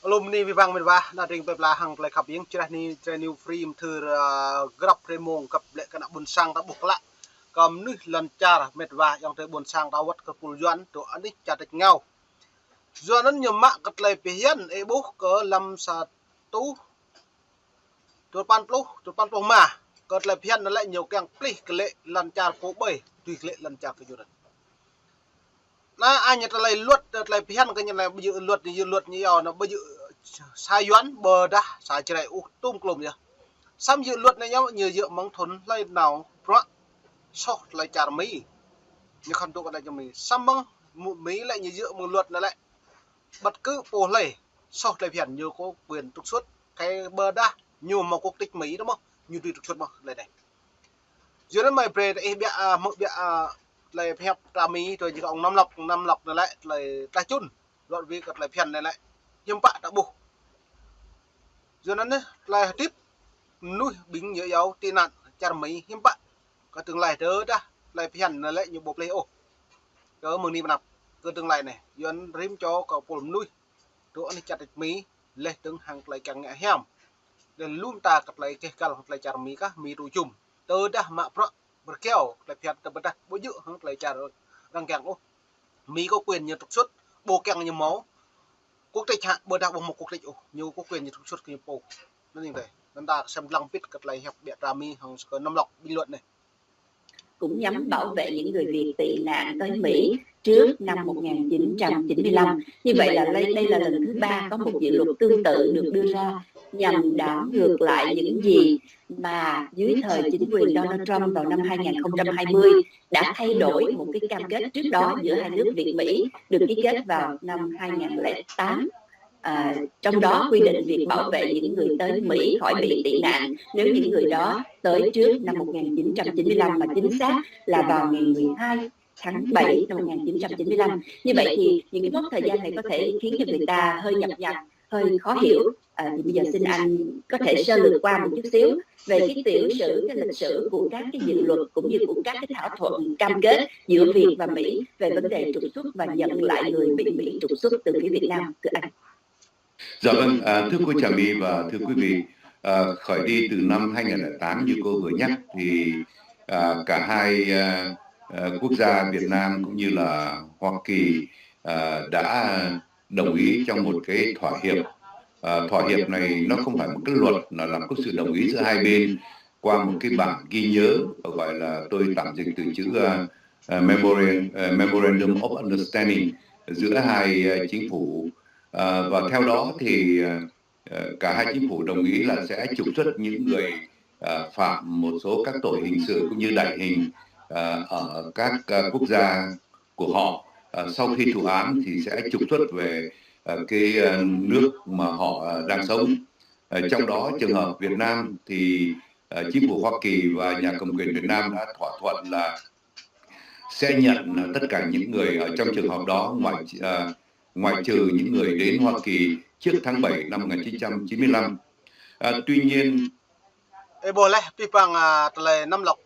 alumni vi vang medwa na ring pepla hang play khap yang cerani training free thur grab remong kap le kana bun sang ta bukla kam nu lancar medwa yang te bun sang ta wat ke puljuan to ani catet ngau zuanan nyemak ketlai pian ebuh ke lam satu tu pan puluh ma ketlai pian le nhiều kang plih kele lancar po bay tùy kele lancar ke juran na anh ta lấy luật lấy pian cái này bây giờ luật như nào nó bây giờ sai yuan bờ đã sai chơi u tung klum nhá sam dự luật này nhá nhiều dự mong thốn lấy nào pro sót lấy chả mấy như không tụ cái này cho mình sam mong mấy lại nhiều dự một luật này lại bất cứ bồ lấy sót lấy pian nhiều có quyền trục xuất cái bờ đã nhiều mà quốc tịch mấy đúng không như tùy trục xuất mà lại này dưới đó mày về đây bịa mực bịa lại phép trà mí rồi chỉ ông năm lọc này lại lại ta chun đoạn vì cật lại phiền này lại hiếm bạ đã buộc rồi nó lại tiếp nuôi bính nhớ giáo tị nạn trà mí hiếm bạ có tương lai đỡ đã lại phiền này lại như bột lấy ô đỡ mừng đi mà nạp cơ tương lai này rồi rím cho có bồn nuôi rồi anh chặt mí lên từng hàng lại càng ngã hẻm để luôn ta cật lại cái cal lại trà mí các mí tụ chùm đỡ đã mạ pro berkeo lại phiền tập bật bố dự hắn lại trà rồi đang kẹng ô Mỹ có quyền như trục xuất bồ kẹng như máu quốc tịch hạ bờ đạo một quốc tịch nhiều có quyền như trục xuất như bồ nên như vậy nên ta xem lăng pít cật lại hẹp địa trà mi hàng năm lọc bình luận này cũng nhằm bảo vệ những người Việt tị nạn tới Mỹ trước năm 1995. Như vậy là đây là lần thứ 3 có một dự luật tương tự được đưa ra nhằm đảo ngược lại những gì mà dưới thời chính quyền Donald Trump vào năm 2020 đã thay đổi một cái cam kết trước đó giữa hai nước Việt Mỹ được ký kết vào năm 2008. Trong đó quy định việc bảo vệ những người tới Mỹ khỏi bị tị nạn nếu những người đó tới trước năm 1995, mà chính xác là vào ngày 12 tháng 7 năm 1995. Như vậy thì những cái mốc thời gian này có thể khiến cho người ta hơi nhập nhằng, hơi khó hiểu. Thì bây giờ xin anh có thể sơ lược qua một chút xíu về cái tiểu sử, cái lịch sử của các cái dự luật cũng như của các cái thỏa thuận cam kết giữa Việt và Mỹ về vấn đề trục xuất và nhận lại người bị Mỹ trục xuất từ phía Việt Nam, thưa anh. Dạ vâng, thưa cô Trà My và thưa quý vị, khởi đi từ năm 2008 như cô vừa nhắc thì cả hai quốc gia Việt Nam cũng như là Hoa Kỳ đã đồng ý trong một cái thỏa hiệp. Thỏa hiệp này nó không phải một cái luật, nó là có sự đồng ý giữa hai bên qua một cái bản ghi nhớ, gọi là tôi tạm dịch từ chữ Memorandum of Understanding giữa hai chính phủ. Và theo đó thì cả hai chính phủ đồng ý là sẽ trục xuất những người phạm một số các tội hình sự cũng như đại hình ở các quốc gia của họ. Sau khi thụ án thì sẽ trục xuất về cái nước mà họ đang sống. Trong đó trường hợp Việt Nam thì chính phủ Hoa Kỳ và nhà cầm quyền Việt Nam đã thỏa thuận là sẽ nhận tất cả những người ở trong trường hợp đó ngoại trừ những người đến Hoa Kỳ trước tháng 7 năm 1995. Tuy nhiên boleh pipang tele năm lọc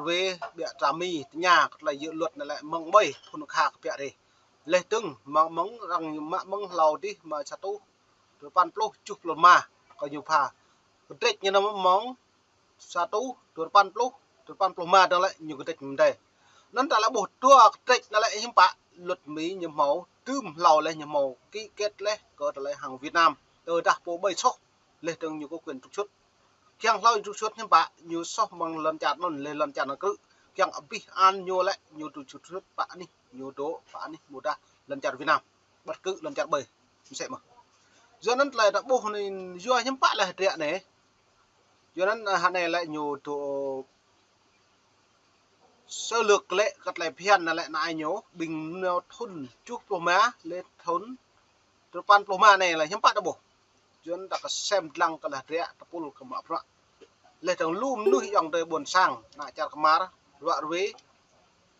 về bịa trà mi nhà lại dự luật này lại mong bay phun khạc bịa đi lê tưng mà mong rằng mà mong lầu đi mà satu rồi pan plo chục lột mà có nhiều phà trích như nó mong satu rồi pan plo mà đang lại nhiều cái trích đây nên ta là bột tua trích nó lại hiếm bạ luật Mỹ nhiều máu tươm lầu lên nhiều màu ký kết lên có lại hàng Việt Nam từ đặc bộ bay sốc lê tưng nhiều có quyền trục xuất kiang lau trục xuất hiếm bạ nhiều sốc bằng lần chặt nó lên lần chặt nó cứ kiang abi an nhiều lại nhiều trục xuất bạ đi nhiều tố bạ đi một đa lần chặt Việt Nam bất cứ lần chặt bơi sẽ mà do nên lại đã bộ này do hiếm bạ là hệ này do nên hạn này lại nhiều tổ sơ lược lệ gặt lại phiền là lại nãy nhớ bình nào thôn chút ploma lên thôn rồi pan ploma này là hiếm bạ đã bộ do nên đã xem lăng cái là rẻ tập pul cầm áp ra lên thằng lùm nuôi dòng đời buồn sang nãy chặt camar vợ với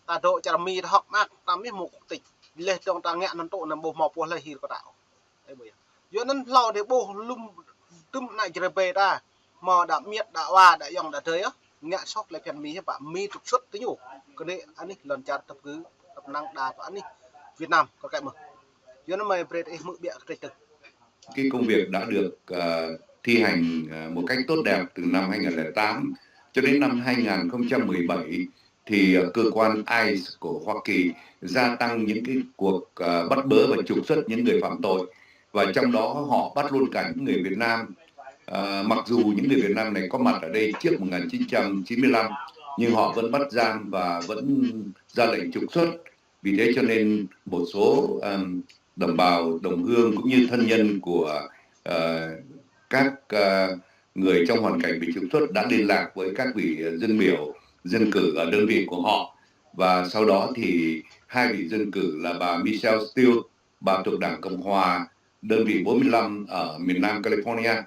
ta độ chặt mi học mát ta biết một tịch lên trong ta nghe nó tổ nằm bộ mọc qua lại hì có tạo đấy bây giờ nên lo để bộ lùm tüm này chơi về ta mà đã miệt đã hòa đã dòng đã tới á nghe sóc lại phiền mi bạn mi trục xuất tới nhủ cái đấy anh ấy lần chặt tập cứ tập năng đà của anh ấy Việt Nam có cái mà giờ nó mày về đây mượn bịa cái từ cái công việc đã được thi hành một cách tốt đẹp từ năm 2008 cho đến năm 2017 thì cơ quan ICE của Hoa Kỳ gia tăng những cái cuộc bắt bớ và trục xuất những người phạm tội, và trong đó họ bắt luôn cả những người Việt Nam. Mặc dù những người Việt Nam này có mặt ở đây trước 1995 nhưng họ vẫn bắt giam và vẫn ra lệnh trục xuất. Vì thế cho nên một số đồng bào đồng hương cũng như thân nhân của các người trong hoàn cảnh bị trục xuất đã liên lạc với các vị dân biểu dân cử ở đơn vị của họ, và sau đó thì hai vị dân cử là bà Michelle Steele, bà thuộc Đảng Cộng hòa đơn vị 45 ở miền Nam California,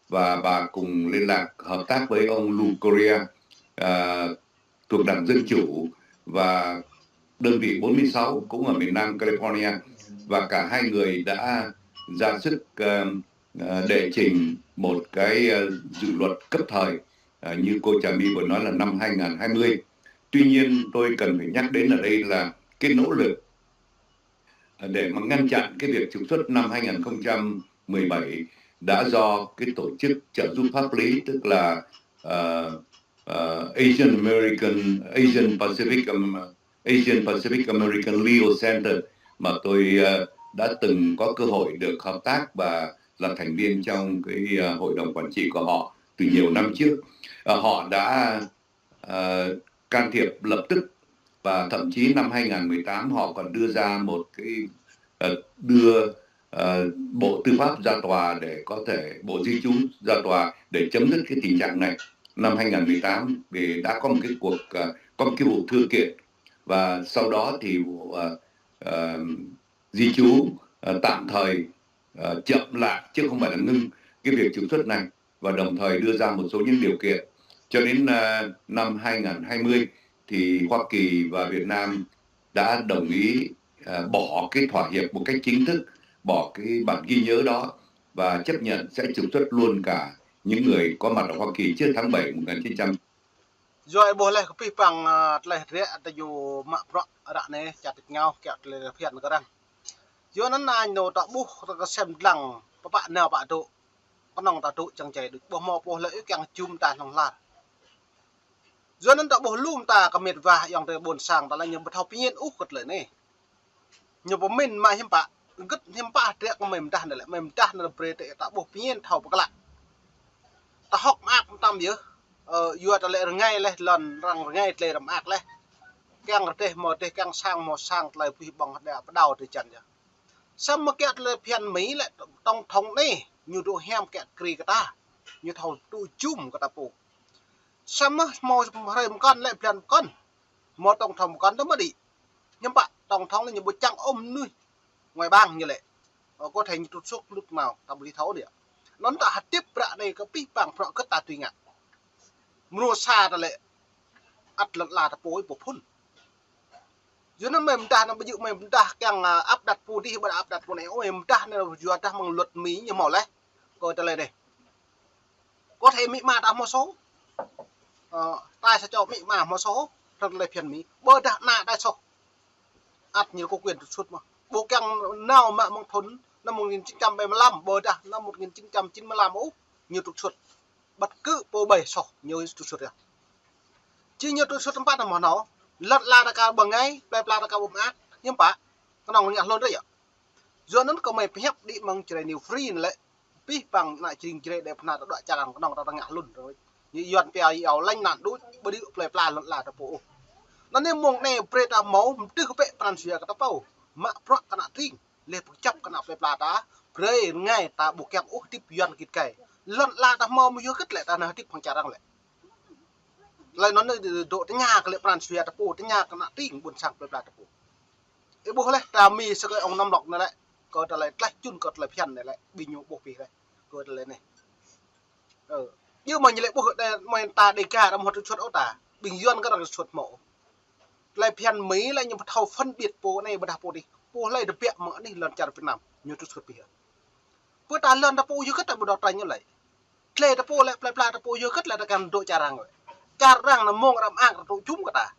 và bà cùng liên lạc hợp tác với ông Lou Correa thuộc Đảng Dân Chủ và đơn vị 46 cũng ở miền Nam California, và cả hai người đã ra sức đệ trình một cái dự luật cấp thời như cô Trà My vừa nói là năm 2020. Tuy nhiên tôi cần phải nhắc đến ở đây là cái nỗ lực để mà ngăn chặn cái việc trục xuất năm 2017 đã do cái tổ chức trợ giúp pháp lý, tức là Asian Pacific American Legal Center, mà tôi đã từng có cơ hội được hợp tác và là thành viên trong cái hội đồng quản trị của họ từ nhiều năm trước. Họ đã can thiệp lập tức, và thậm chí năm 2018 họ còn đưa ra một cái Bộ Tư pháp ra tòa để có thể Bộ Di trú ra tòa để chấm dứt cái tình trạng này. Năm 2018 vì đã có một cái vụ thư kiện, và sau đó thì Bộ Di trú tạm thời chậm lại chứ không phải là ngưng cái việc trục xuất này, và đồng thời đưa ra một số những điều kiện. Cho đến năm 2020 thì Hoa Kỳ và Việt Nam đã đồng ý bỏ cái thỏa hiệp một cách chính thức, bỏ cái bản ghi nhớ đó và chấp nhận sẽ trục xuất luôn cả những người có mặt ở Hoa Kỳ trước tháng 7 1900. Rồi boleh kepipang telah ria atayu mak pro ada ne catik ngau kya telah pian kadang. Yo nan na no ta bu ta sem lang papa na ba tu. Kanong ta tu chang chai được bo mo po le kyang chum ta long lat. Yo nan ta bo lum ta kamet va yang te bon sang ta la nyam thau pien u kot le ne. Nyo bo min ma him pa gất him pa ria ko mem dah le mem dah na pre te ta bo pien thau pa la. Ta hok mak tam ye vừa ta lệ ngay lên lần rằng ngay lệ làm ác lên càng tê mò tê càng sang mò sang lại phi bằng để bắt đầu từ chân nhá sao mà kẹt lệ phiền mỹ lại trong thống này như đồ hem kẹt kri cái ta như thầu tu chum cái ta phụ sao mà mò rem con lại phiền con mò trong thống con đó mới đi nhưng bạn trong thống là như bộ trang ôm nuôi ngoài bang như lệ có thành tụt xúc lúc nào ta bị thấu đi nó ta hạt tiếp ra đây có pi bằng phọ cất ta tùy ngạ mua xa ta lệ ắt là ta bối bộ phun dưới nó mềm ta nó bây giờ mềm ta càng áp đặt phù đi bây áp đặt phù này mềm ta nên là vừa ta bằng luật mỹ như mỏ lấy coi ta lên đây có thể mỹ mà ta một số ta sẽ cho mỹ mà một số thật là phiền mỹ bơ ta nạ đại số ắt như có quyền suốt mà bộ càng nào mà mong thốn năm 1975 bơ ta năm 1995 như trục suốt bất cứ bộ 7 sổ nhiều trục xuất ra chứ nhiều trục xuất tempat mà nó lật la ta cả bằng ngay bẹp la ta cả bụng ác nhưng bà nó nòng nhặt luôn đấy ạ do nó có mày phép đi mang chơi nhiều free này pi bằng lại trình chơi đẹp nào đoạn trả làm cái nòng ta nhặt luôn rồi như dọn bèo ảo lanh nạn đuôi bơi đi bẹp la lật la ta bộ nó nên mong này preta máu tư có bẹp pràn xìa cái ta bao mà pro cái nạn riêng lệp chấp cái nạn bẹp la ta pre ngay ta buộc kẹo tiếp dọn kịt cày lần là ta mò mới kết lại ta nói tiếp phong trào đang lại lại nó độ tới nhà cái lệ bàn xuyên taปูtới nhà cái nãy tiếng buồn sảng bẹp là taปูcái bố này ta mi sẽ cái ông năm lọc này lại coi ta lại lách chun cột lại phiền này lại bình nhục buộc vì này coi ta lên này nhưng mà như lại bố đây mà ta đề ca là một chuột ấu tả bình dân các là chuột mổ lại phiền mấy lại nhưng mà thầu phân biệt bố này mà đạp bố đi bố lại được bẹo mỡ đi lần trả Việt Nam nhiều chuột bị bữa ta lần taปูvô kết là một đợt như vậy lệ taปูlại taปูvô kết là ta cần đội trà răng rồi trà răng là mông làm ăn đội chúng cả ta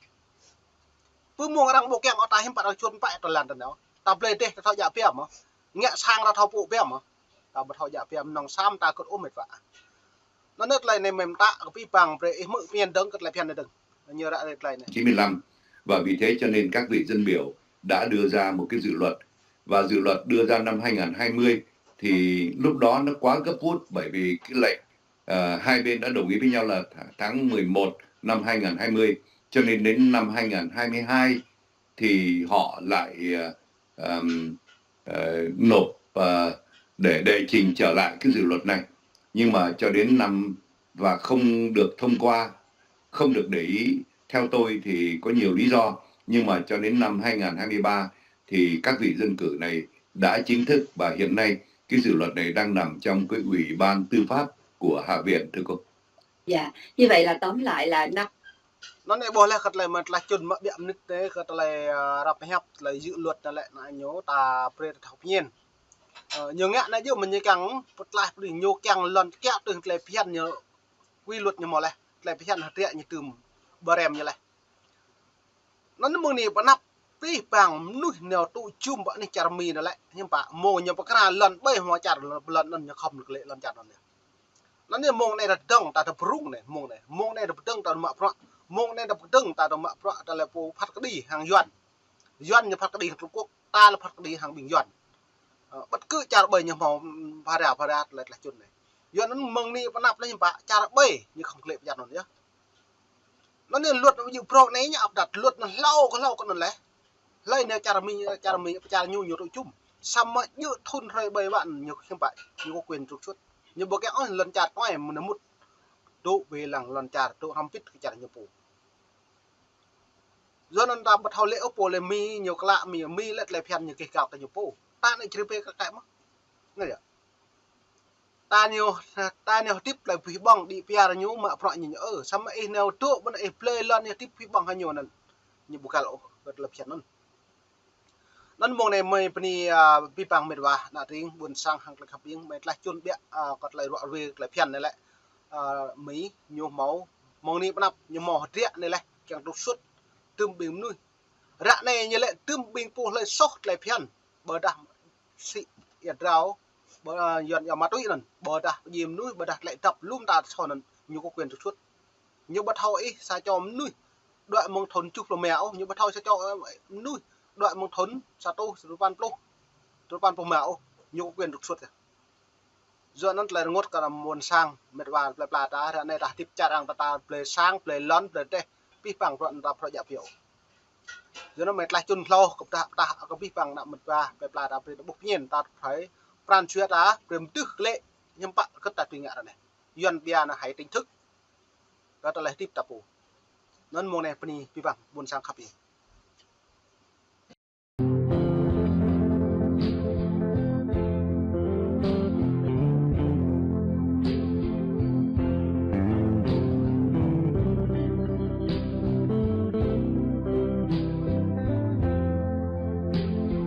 bữa mông làm bộ kẹo ở ta hiểm bạn chuột bại toàn lần đó ta play đây ta thao giả bẹo mà nhẹ sang ta thao bộ bẹo mà ta bật họ dạ phèm nòng sam ta cột ôm mệt vạ nó nước lại này mềm tạ cái bằng về mực miền đông cất lại phiền này đừng như đã đây này 95 và vì thế cho nên các vị dân biểu đã đưa ra một cái dự luật và dự luật đưa ra năm 2020 thì lúc đó nó quá gấp rút bởi vì cái lệnh hai bên đã đồng ý với nhau là tháng 11 năm 2020 cho nên đến năm 2022 thì họ lại nộp để đệ trình trở lại cái dự luật này nhưng mà cho đến năm và không được thông qua, không được để ý. Theo tôi thì có nhiều lý do nhưng mà cho đến năm 2023 thì các vị dân cử này đã chính thức và hiện nay cái dự luật này đang nằm trong cái ủy ban tư pháp của Hạ viện thưa cô. Dạ, như vậy là tóm lại là nó này boleh kat lại mà là chun mà biệm nít thế kat lại rap hẹp lại dự luật lại này nhớ ta pre học nhiên nhiều ngã này chứ mình như càng bật lại thì nhiều càng lần kéo từ lại phiền nhớ quy luật như mà lại phiền hạt rẻ như từ bờ rèm như này nó mừng này bạn nắp tí bằng núi nèo tụ chum bạn này chả mì nó lại nhưng bà mồ như bà cái lần bay hoa chả lần lần như không được lệ lần chả nó như mông này là đông ta tập rung này mông này là đông ta mạ pro mông này là đông ta mạ pro ta là phố phát cái đi hàng yuan như phát cái đi hàng Trung Quốc ta là phát cái đi hàng Bình yuan bất cứ chả bơi như màu pha ra lại là chun này yuan nó mông này bạn nắp lên bà chả bơi như không lệ chả nhá nó nên luật nó như pro này nhá đặt luật nó lâu con nó lấy này chả mình chả nhu nhiều đội chung xong mà như thôn rồi bơi bạn nhiều khi bạn như có quyền trục xuất như bố cái lần chặt có em nó một độ về làng lần chặt độ hăm pít cái chặt nhiều phụ do nên ta bắt đầu lễ ốp là mi nhiều cái lạ mi lại phèn nhiều cái cào cái nhiều phụ ta lại chơi cái cái mất nghe chưa ta nhiều tiếp lại phí bằng đi pia nhiều mà phọi nhiều ở sao mà nhiều tụ bên này play lên nhiều tiếp phí bằng hay nhiều lần nhiều bù cào vật là phèn nên mong này mày pani pi pang medwa na ring bun sang hang la khaping mai tla chun bia kot lai ro ve lai phian này lại mỹ nhiều máu mong ni nắp nhiều mỏ rịa này lại càng đục suốt tươm bìm nuôi rạ này như lại tươm bìm po lại sốt lại phian bờ đà xị yết rau bờ yết yết ma túy lần bờ đà dìm nuôi bờ đà lại tập lum ta sau lần nhiều có quyền đục suốt nhiều bờ thau ấy sa cho nuôi đoạn mong thốn chụp là mèo nhiều bờ thau sa cho nuôi đoạn mong thốn sa tô sa pan po mèo nhiều quyền đục suốt giờ nó lại ngót cả muôn sang mệt vào plei ta ra này ta tiếp charang ta plei sang plei lon plei teh pi pang ruộng ta project phiểu giờ nó mệt lại chun lâu ta có pi pang nằm mệt vào plei ta plei bốc nhiên ta phải pran chuyên ta prem tức lệ nhưng bạn cất ta tùy ngã này yuan bia là hãy tính thức đó ta lại tiếp tập nó mùa này pi pang muôn sang khắp